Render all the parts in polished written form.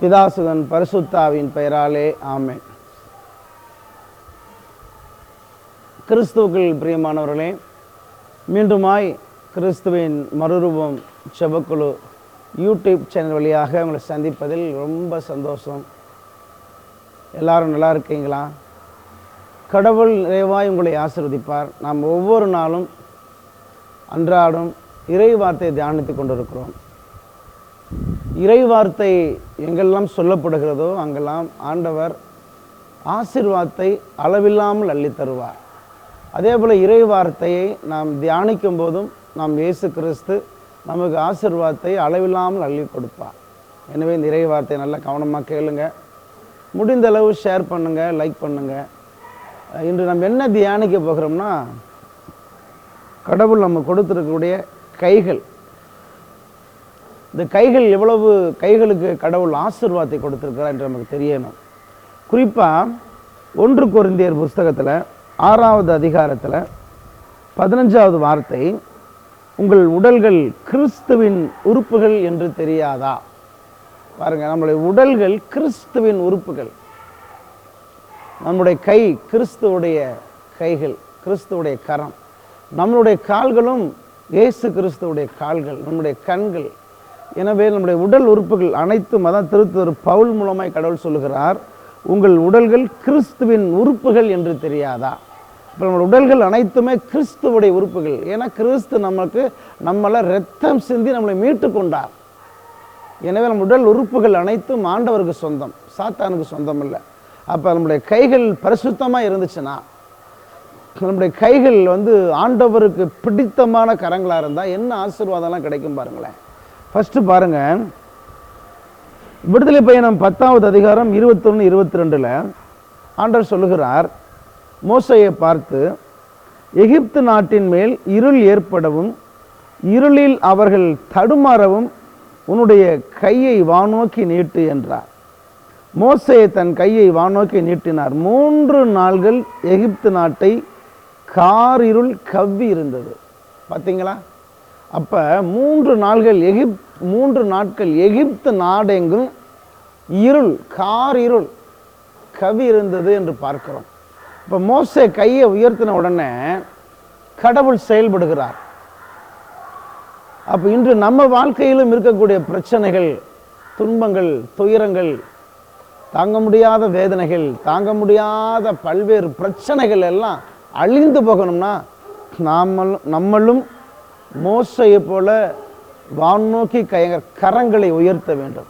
பிதாசுதன் பரிசுத்தாவின் பெயராலே ஆமென். கிறிஸ்துவுக்குள் பிரியமானவர்களே, மீண்டுமாய் கிறிஸ்துவின் மறுரூபம் செபக்குழு யூடியூப் சேனல் வழியாக உங்களை சந்திப்பதில் ரொம்ப சந்தோஷம். எல்லாரும் நல்லா இருக்கீங்களா? கடவுள் நிறைவாய் உங்களை ஆசீர்வதிப்பார். நாம் ஒவ்வொரு நாளும் அன்றாடம் இறை வார்த்தையை தியானித்து கொண்டிருக்கிறோம். இறை வார்த்தை எங்கெல்லாம் சொல்லப்படுகிறதோ அங்கெல்லாம் ஆண்டவர் ஆசீர்வாதத்தை அளவில்லாமல் அள்ளி தருவார். அதே போல் இறை வார்த்தையை நாம் தியானிக்கும் போதும் நாம் இயேசு கிறிஸ்து நமக்கு ஆசீர்வாதத்தை அளவில்லாமல் அள்ளி கொடுப்பார். எனவே இந்த இறை வார்த்தையை நல்லா கவனமாக கேளுங்க. முடிந்த அளவு ஷேர் பண்ணுங்கள், லைக் பண்ணுங்கள். இன்று நம்ம என்ன தியானிக்க போகிறோம்னா, கடவுள் நம்ம கொடுத்துருக்கக்கூடிய கைகள். இந்த கைகள் எவ்வளவு கைகளுக்கு கடவுள் ஆசீர்வாதத்தை கொடுத்துருக்கிறார் என்று நமக்கு தெரியணும். குறிப்பாக 1 கொரிந்தியர் புஸ்தகத்தில் 6வது அதிகாரத்தில் 15வது வார்த்தை, உங்கள் உடல்கள் கிறிஸ்துவின் உறுப்புகள் என்று தெரியாதா? பாருங்கள், நம்முடைய உடல்கள் கிறிஸ்துவின் உறுப்புகள். நம்முடைய கை கிறிஸ்துவுடைய கைகள், கிறிஸ்துவுடைய கரம். நம்மளுடைய கால்களும் இயேசு கிறிஸ்துவுடைய கால்கள், நம்முடைய கண்கள். எனவே நம்முடைய உடல் உறுப்புகள் அனைத்தும், அதான் திருத்தூதர் பவுல் மூலமாய் கடவுள் சொல்லுகிறார், உங்கள் உடல்கள் கிறிஸ்துவின் உறுப்புகள் என்று தெரியாதா? இப்போ நம்முடைய உடல்கள் அனைத்துமே கிறிஸ்துவுடைய உறுப்புகள். ஏன்னா கிறிஸ்து நம்மளை ரத்தம் சிந்தி நம்மளை மீட்டு கொண்டார். எனவே நம்ம உடல் உறுப்புகள் அனைத்தும் ஆண்டவருக்கு சொந்தம், சாத்தானுக்கு சொந்தம் இல்லை. அப்போ நம்முடைய கைகள் பரிசுத்தமாக இருந்துச்சுன்னா, நம்முடைய கைகள் ஆண்டவருக்கு பிடித்தமான கரங்களாக இருந்தால் என்ன ஆசீர்வாதம்லாம் கிடைக்கும் பாருங்களேன். ஃபஸ்ட்டு பாருங்கள், விடுதலை பயணம் 10வது அதிகாரம் 21, 22 ஆண்டவர் சொல்லுகிறார், மோசேயை பார்த்து, எகிப்து நாட்டின் மேல் இருள் ஏற்படவும் இருளில் அவர்கள் தடுமாறவும் உன்னுடைய கையை வானோக்கி நீட்டு என்றார். மோசே தன் கையை வானோக்கி நீட்டினார். 3 நாள்கள் எகிப்து நாட்டை காரிருள் கவ்வி இருந்தது. பார்த்தீங்களா? அப்போ 3 நாட்கள் எகிப்து நாடெங்கும் இருள், காரிருள் கவி இருந்தது என்று பார்க்கிறோம். இப்போ மோசே கையை உயர்த்தின உடனே கடவுள் செயல்படுகிறார். அப்போ இன்று நம்ம வாழ்க்கையிலும் இருக்கக்கூடிய பிரச்சனைகள், துன்பங்கள், துயரங்கள், தாங்க முடியாத வேதனைகள், தாங்க முடியாத பல்வேறு பிரச்சனைகள் எல்லாம் அழிந்து போகணும்னா நம்மளும் மோசையை போல வானோக்கி கரங்களை உயர்த்த வேண்டும்.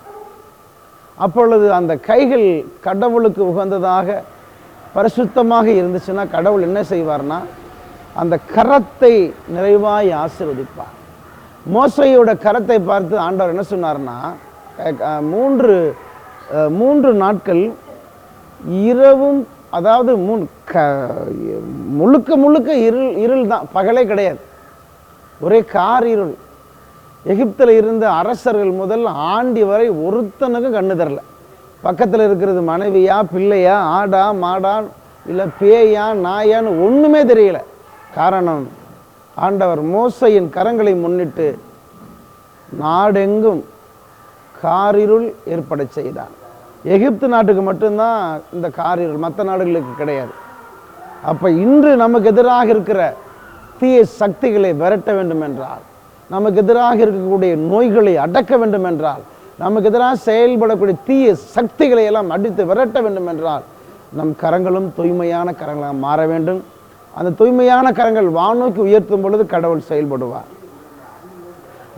அப்பொழுது அந்த கைகள் கடவுளுக்கு உகந்ததாக பரிசுத்தமாக இருந்துச்சுன்னா கடவுள் என்ன செய்வார்னா, அந்த கரத்தை நிறைவாய் ஆசீர்வதிப்பார். மோசையோட கரத்தை பார்த்து ஆண்டவர் என்ன சொன்னார்னா, 3 நாட்கள் இரவும், அதாவது முழுக்க இருள் தான், பகலே கிடையாது, ஒரே காரிருள். எகிப்தில் இருந்த அரசர்கள் முதல் ஆண்டி வரை ஒருத்தனுக்கும் கண்ணு தரல. பக்கத்தில் இருக்கிறது மனைவியா, பிள்ளையா, ஆடா, மாடா, இல்லை பேயா, நாயான்னு ஒன்றுமே தெரியல. காரணம், ஆண்டவர் மோசையின் கரங்களை முன்னிட்டு நாடெங்கும் காரிருள் ஏற்பட செய்தார். எகிப்து நாட்டுக்கு மட்டும்தான் இந்த காரிருள், மற்ற நாடுகளுக்கு கிடையாது. அப்போ இன்று நமக்கு எதிராக இருக்கிற தீய சக்திகளை விரட்ட வேண்டும் என்றால், நமக்கு எதிராக இருக்கக்கூடிய நோய்களை அடக்க வேண்டும் என்றால், நமக்கு எதிராக செயல்படக்கூடிய தீய சக்திகளை எல்லாம் அடித்து விரட்ட வேண்டும் என்றால், நம் கரங்களும் தூய்மையான கரங்களாக மாற வேண்டும். அந்த தூய்மையான கரங்கள் வானோக்கி உயர்த்தும் பொழுது கடவுள் செயல்படுவார்.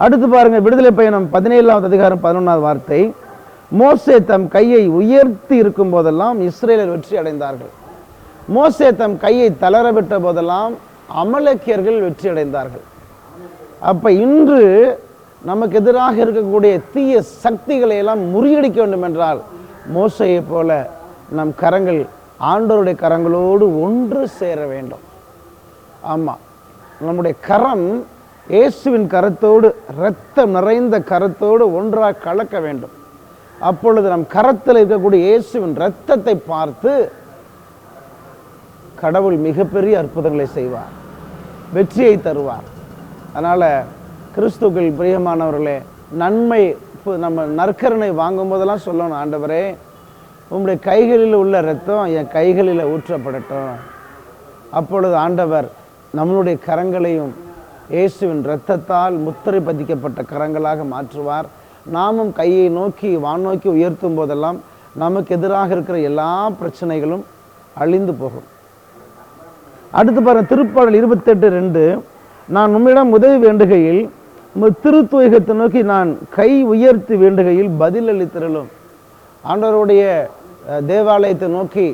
அடுத்து பாருங்க, விடுதலை பயணம் 17வது அதிகாரம் 11வது வார்த்தை, மோசே தம் கையை உயர்த்தி இருக்கும் போதெல்லாம் இஸ்ரேலர் வெற்றி அடைந்தார்கள். மோசே தம் கையை தளர விட்ட போதெல்லாம் அமலேக்கியர்கள் வெற்றி அடைந்தார்கள். அப்ப இன்று நமக்கு எதிராக இருக்கக்கூடிய தீய சக்திகளை எல்லாம் முறியடிக்க வேண்டும் என்றால், மோசையை போல நம் கரங்கள் ஆண்டவருடைய கரங்களோடு ஒன்று சேர வேண்டும். ஆமாம், நம்முடைய கரம் இயேசுவின் கரத்தோடு, இரத்தம் நிறைந்த கரத்தோடு ஒன்றாக கலக்க வேண்டும். அப்பொழுது நம் கரத்தில் இருக்கக்கூடிய இயேசுவின் இரத்தத்தை பார்த்து கடவுள் மிகப்பெரிய அற்புதங்களை செய்வார், வெற்றியை தருவார். அதனால் கிறிஸ்துக்கள் பிரியமானவர்களே, நன்மை நம்ம நற்கருணை வாங்கும் போதெல்லாம் சொல்லணும், ஆண்டவரே உங்களுடைய கைகளில் உள்ள இரத்தம் என் கைகளில் ஊற்றப்படட்டும். அப்பொழுது ஆண்டவர் நம்மளுடைய கரங்களையும் இயேசுவின் இரத்தத்தால் முத்திரை பதிக்கப்பட்ட கரங்களாக மாற்றுவார். நாமும் கையை நோக்கி வானோக்கி உயர்த்தும் போதெல்லாம் நமக்கு எதிராக இருக்கிற எல்லா பிரச்சனைகளும் அழிந்து போகும். அடுத்து பாருங்க, திருப்பாடல் 28:2, நான் உம்மிடம் உதவி வேண்டுகையில் திருத்துவகத்தை நோக்கி நான் கை உயர்த்தி வேண்டுகையில் பதில் அளித்திரலும். ஆண்டவருடைய தேவாலயத்தை நோக்கி,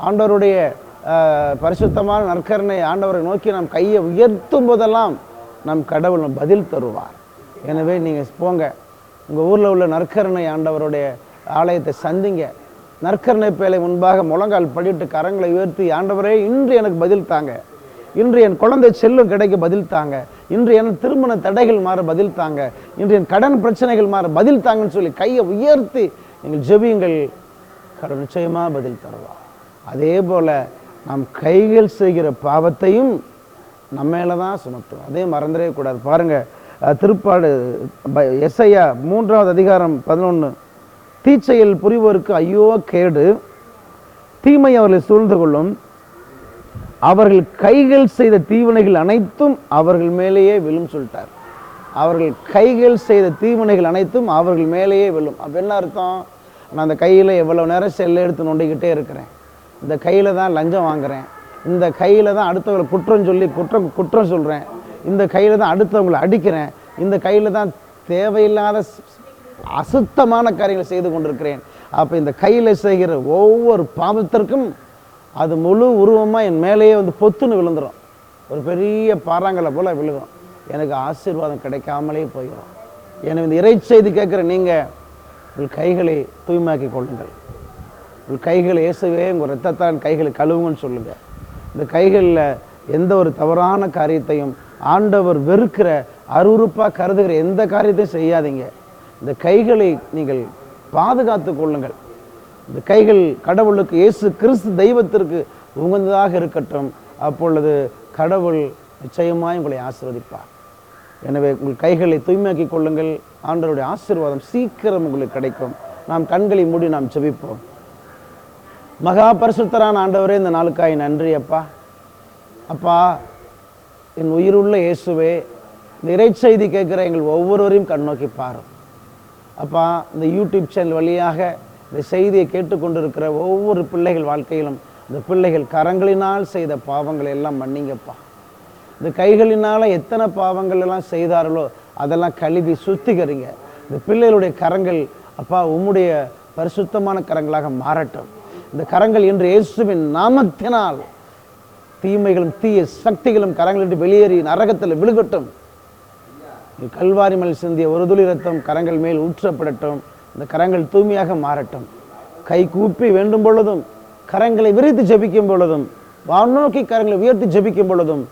ஆண்டவருடைய பரிசுத்தமான நற்கருணை ஆண்டவரை நோக்கி நாம் கையை உயர்த்தும் போதெல்லாம் நம் கடவுள் பதில் தருவார். எனவே நீங்கள் போங்க, உங்கள் ஊரில் உள்ள நற்கருணை ஆண்டவருடைய ஆலயத்தை சந்திங்க. நற்கருணை பேலை முன்பாக முழங்கால் படிட்டு கரங்களை உயர்த்தி, ஆண்டவரே இன்று எனக்கு பதில் தாங்க, இன்று என் குழந்தை செல்லும் கிடைக்க பதில் தாங்க, இன்று என் திருமண தடைகள் மாற பதில் தாங்க, இன்று என் கடன் பிரச்சனைகள் மாற பதில் தாங்கன்னு சொல்லி கையை உயர்த்தி நீங்கள் ஜெபியுங்கள், கடவுள் நிச்சயமாக பதில் தருவார். அதே போல் நாம் கைகள் செய்கிற பாவத்தையும் நம்ம மேலே தான் சுமத்தும். அதே மறந்துடவே கூடாது. பாருங்கள், திருப்பாடு எஸ்ஐயா 3:11, தீச்செயல் புரிவோருக்கு ஐயோ கேடு, தீமை அவர்களை சூழ்ந்து கொள்ளும், அவர்கள் கைகள் செய்த தீவினைகள் அனைத்தும் அவர்கள் மேலேயே விழும் சொல்லிட்டார். அவர்கள் கைகள் செய்த தீவினைகள் அனைத்தும் அவர்கள் மேலேயே விழும். அப்போ என்ன அர்த்தம்? நான் அந்த கையில் எவ்வளோ நேரம் செல்லை எடுத்து நோண்டிக்கிட்டே இருக்கிறேன், இந்த கையில் தான் லஞ்சம் வாங்குகிறேன், இந்த கையில் தான் அடுத்தவங்களை குற்றம் சொல்கிறேன், இந்த கையில் தான் அடுத்தவங்களை அடிக்கிறேன், இந்த கையில் தான் தேவையில்லாத அசுத்தமான காரியங்களை செய்து கொண்டிருக்கிறேன். அப்போ இந்த கையில் செய்கிற ஒவ்வொரு பாவத்திற்கும் அது முழு உருவமாக என் மேலேயே பொத்துன்னு விழுந்துடும், ஒரு பெரிய பாறாங்கலை போல் விழுகும், எனக்கு ஆசீர்வாதம் கிடைக்காமலே போயிடும். எனவே இந்த இறை செய்தி கேட்குற நீங்கள் உங்கள் கைகளை தூய்மையாக்கி கொள்ளுங்கள். உங்கள் கைகளை இயேசுவே உங்கள் இரத்தத்தால் கைகளை கழுவுங்கன்னு சொல்லுங்கள். இந்த கைகளில் எந்த ஒரு தவறான காரியத்தையும், ஆண்டவர் வெறுக்கிற அருவருப்பாக கருதுகிற எந்த காரியத்தையும் செய்யாதீங்க. இந்த கைகளை நீங்கள் பாதுகாத்து கொள்ளுங்கள். இந்த கைகள் கடவுளுக்கு, இயேசு கிறிஸ்து தெய்வத்திற்கு உகந்ததாக இருக்கட்டும். அப்பொழுது கடவுள் நிச்சயமாய் உங்களை ஆசீர்வதிப்பார். எனவே உங்கள் கைகளை தூய்மையாக்கி கொள்ளுங்கள். ஆண்டவருடைய ஆசீர்வாதம் சீக்கிரம் உங்களுக்கு கிடைக்கும். நாம் கண்களை மூடி நாம் ஜெபிப்போம். மகா பரிசுத்தரான ஆண்டவரே, இந்த நாளுக்காய் நன்றி அப்பா. அப்பா, என் உயிருள்ள இயேசுவே, இந்த இறைச்செய்தி கேட்குற எங்கள் ஒவ்வொருவரையும் கண்ணோக்கி பாரும் அப்பா. இந்த யூடியூப் சேனல் வழியாக இந்த செய்தியை கேட்டுக்கொண்டிருக்கிற ஒவ்வொரு பிள்ளைகள் வாழ்க்கையிலும் இந்த பிள்ளைகள் கரங்களினால் செய்த பாவங்களை எல்லாம் மன்னிங்கப்பா. இந்த கைகளினால் எத்தனை பாவங்கள் எல்லாம் செய்தார்களோ அதெல்லாம் கழுவி சுத்திகரிங்க. இந்த பிள்ளைகளுடைய கரங்கள் அப்பா உம்முடைய பரிசுத்தமான கரங்களாக மாறட்டும். இந்த கரங்கள் இன்று இயேசுவின் நாமத்தினால் தீமைகளும் தீய சக்திகளும் கரங்களிட்டு வெளியேறி நரகத்தில் விழுகட்டும். கல்வாரி மேல் சிந்திய ஒரு துளி ரத்தம் கரங்கள் மேல் ஊற்றப்படட்டும். இந்த கரங்கள் தூய்மையாக மாறட்டும். கை கூப்பி வேண்டும் பொழுதும், கரங்களை விரித்து ஜெபிக்கும் பொழுதும், வானோக்கி கரங்களை உயர்த்தி ஜெபிக்கும் பொழுதும்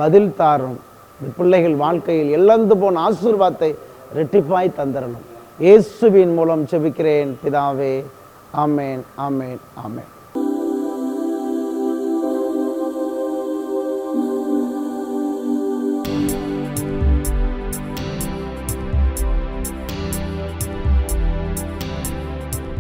பதில் தாரும். இந்த பிள்ளைகள் வாழ்க்கையில் இழந்து போன ஆசீர்வாதத்தை இரட்டிப்பாய் தந்தரணும். இயேசுவின் மூலம் ஜெபிக்கிறேன் பிதாவே. ஆமேன், ஆமேன், ஆமேன்.